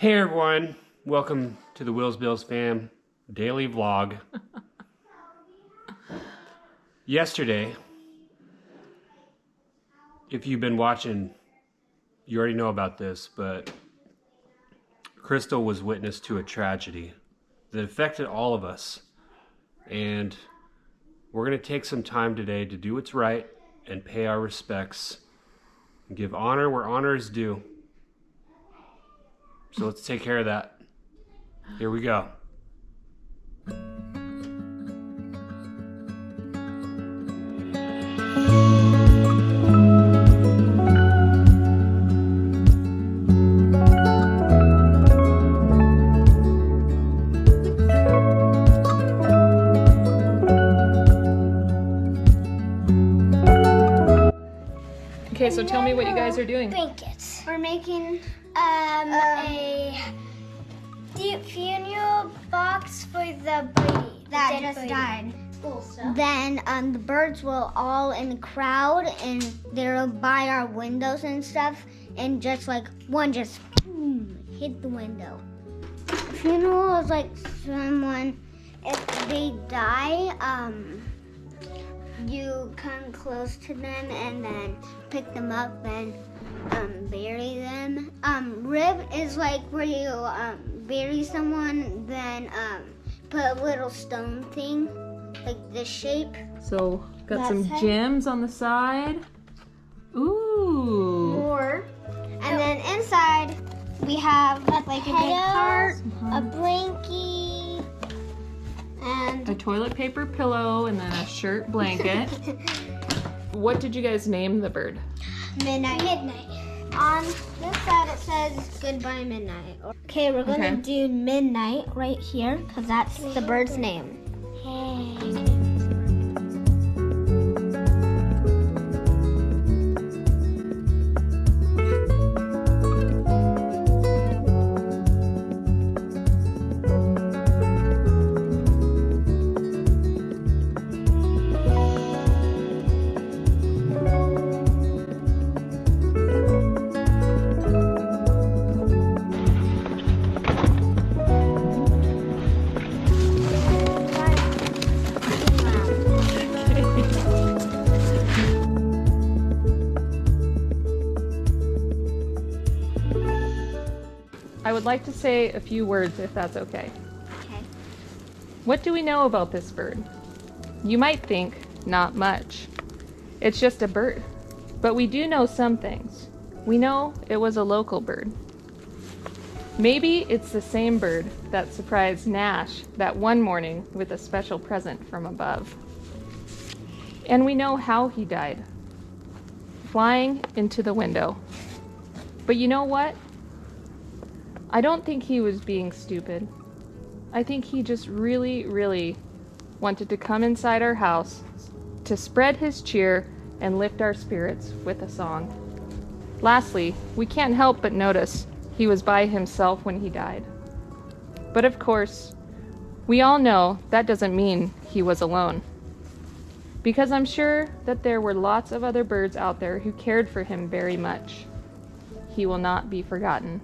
Hey everyone, welcome to the Wills Bills Fam daily vlog. Yesterday, if you've been watching, you already know about this, but Crystal was witness to a tragedy that affected all of us. And we're going to take some time today to do what's right and pay our respects and give honor where honor is due. So let's take care of that. Here we go. Okay, so tell me what you guys are doing. Blankets. We're making a deep funeral box for the baby that just died. Then the birds will all in the crowd and they'll by our windows and stuff, and just like one just hit the window. Funeral is like someone, if they die, you come close to them and then pick them up and bury them. Rib is like where you bury someone, then put a little stone thing, like this shape. So, got some That's it. gems on the side. Ooh. More. And then inside we have like a big heart, a blankie, and A toilet paper pillow and then a shirt blanket. What did you guys name the bird? Midnight. On this side it says goodbye midnight. Okay, we're gonna do midnight right here because that's the bird's name. I would like to say a few words if that's okay. Okay. What do we know about this bird? You might think not much. It's just a bird. But we do know some things. We know it was a local bird. Maybe it's the same bird that surprised Nash that one morning with a special present from above. And we know how he died. Flying into the window. But you know what? I don't think he was being stupid. I think he just really wanted to come inside our house to spread his cheer and lift our spirits with a song. Lastly, we can't help but notice he was by himself when he died. But of course, we all know that doesn't mean he was alone. Because I'm sure that there were lots of other birds out there who cared for him very much. He will not be forgotten.